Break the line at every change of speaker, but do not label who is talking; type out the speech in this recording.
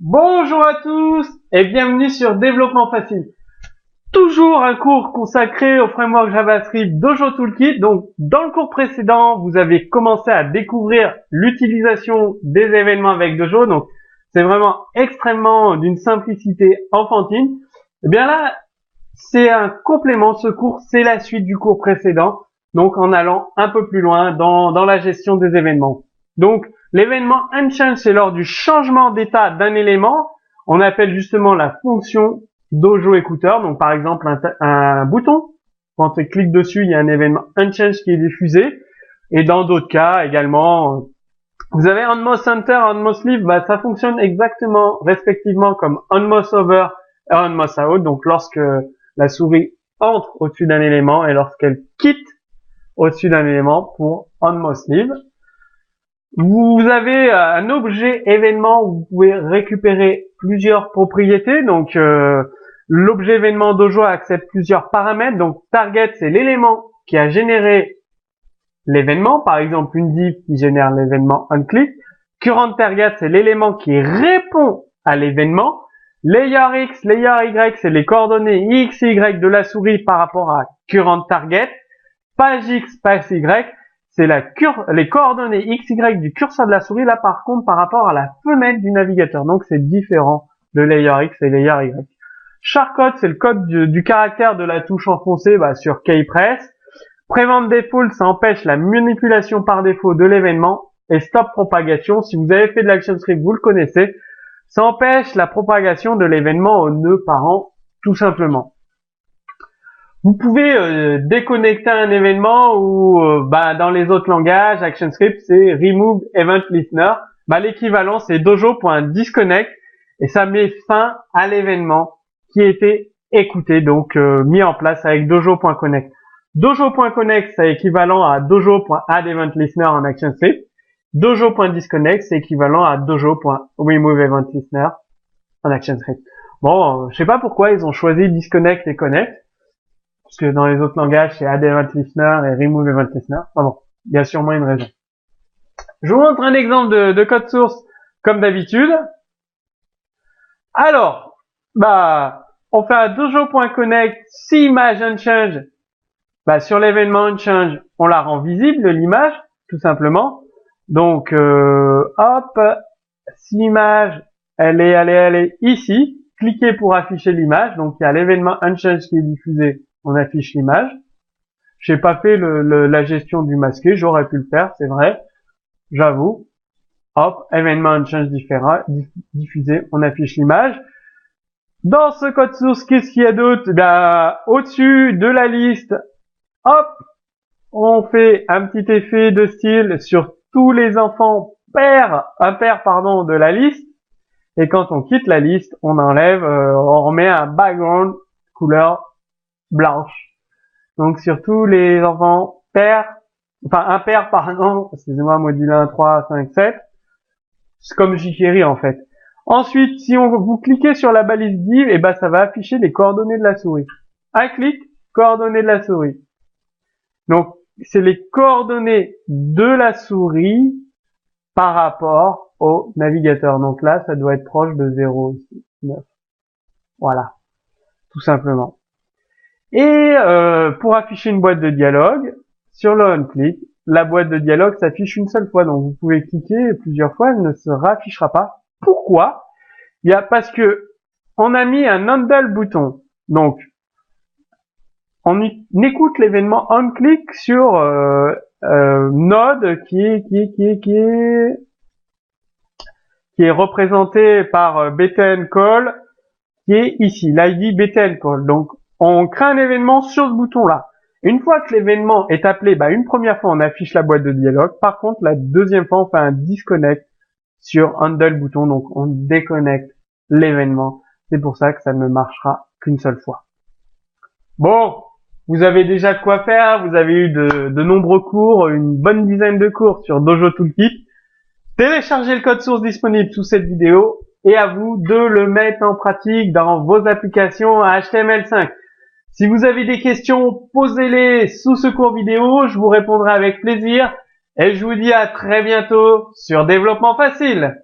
Bonjour à tous et bienvenue sur Développement Facile. Toujours un cours consacré au framework JavaScript Dojo Toolkit. Donc, dans le cours précédent, vous avez commencé à découvrir l'utilisation des événements avec Dojo. Donc, c'est vraiment extrêmement d'une simplicité enfantine. Et bien là, c'est un complément. Ce cours, c'est la suite du cours précédent. Donc, en allant un peu plus loin dans la gestion des événements. Donc, l'événement unChange, c'est lors du changement d'état d'un élément. On appelle justement la fonction Dojo écouteur. Donc, par exemple, un bouton. Quand on clique dessus, il y a un événement unChange qui est diffusé. Et dans d'autres cas également, vous avez onMousCenter, onMouseLeave. Ça fonctionne exactement, respectivement, comme onMouseOver et onMouseOut. Donc, lorsque la souris entre au-dessus d'un élément et lorsqu'elle quitte au-dessus d'un élément pour onMouseLeave. Vous avez un objet événement où vous pouvez récupérer plusieurs propriétés. Donc, l'objet événement Dojo accepte plusieurs paramètres. Donc, target, c'est l'élément qui a généré l'événement. Par exemple, une div qui génère l'événement onClick. Current target, c'est l'élément qui répond à l'événement. Layer X, layer Y, c'est les coordonnées X et Y de la souris par rapport à current target. Page X, page Y, c'est les coordonnées X, Y du curseur de la souris, là par contre par rapport à la fenêtre du navigateur. Donc c'est différent de layer X et layer Y. Shardcode, c'est le code du caractère de la touche enfoncée sur keypress. Prevent default, ça empêche la manipulation par défaut de l'événement. Et stop propagation, si vous avez fait de l'ActionScript, vous le connaissez, ça empêche la propagation de l'événement au nœud parent, tout simplement. Vous pouvez déconnecter un événement ou dans les autres langages, ActionScript, c'est remove event listener. L'équivalent, c'est dojo.disconnect et ça met fin à l'événement qui était écouté, donc mis en place avec dojo.connect. Dojo.connect, c'est équivalent à dojo.addEventListener en ActionScript. Dojo.disconnect, c'est équivalent à dojo.removeEventListener en ActionScript. Bon, je sais pas pourquoi ils ont choisi disconnect et connect. Parce que dans les autres langages, c'est addEventListener et removeEventListener. Bon, il y a sûrement une raison. Je vous montre un exemple de code source comme d'habitude. Alors, on fait à dojo.connect si image unChange. Sur l'événement unChange, on la rend visible, l'image, tout simplement. Donc, si image, elle est ici. Cliquez pour afficher l'image. Donc, il y a l'événement unChange qui est diffusé. On affiche l'image. J'ai pas fait la gestion du masqué, j'aurais pu le faire, c'est vrai. J'avoue. Événement unChange diffusé, on affiche l'image. Dans ce code source, qu'est-ce qu'il y a d'autre? Au-dessus de la liste, on fait un petit effet de style sur tous les enfants impairs de la liste. Et quand on quitte la liste, on enlève, on remet un background couleur blanche. Donc sur tous les enfants impairs, excusez-moi, module 1, 3, 5, 7. C'est comme jQuery en fait. Ensuite, si vous cliquez sur la balise div, ça va afficher les coordonnées de la souris. Un clic, coordonnées de la souris. Donc c'est les coordonnées de la souris par rapport au navigateur. Donc là, ça doit être proche de 0 ici, 9. Voilà, tout simplement. Et pour afficher une boîte de dialogue, sur le on-click, la boîte de dialogue s'affiche une seule fois. Donc vous pouvez cliquer plusieurs fois, elle ne se raffichera pas. Pourquoi? Parce que on a mis un handle bouton. Donc on écoute l'événement on-click sur Node qui est représenté par btncall qui est ici, l'ID btncall. Donc on crée un événement sur ce bouton-là. Une fois que l'événement est appelé, une première fois on affiche la boîte de dialogue. Par contre, la deuxième fois on fait un disconnect sur handle bouton, donc on déconnecte l'événement. C'est pour ça que ça ne marchera qu'une seule fois. Bon, vous avez déjà de quoi faire, vous avez eu de nombreux cours, une bonne dizaine de cours sur Dojo Toolkit. Téléchargez le code source disponible sous cette vidéo et à vous de le mettre en pratique dans vos applications HTML5. Si vous avez des questions, posez-les sous ce cours vidéo, je vous répondrai avec plaisir et je vous dis à très bientôt sur Développement Facile.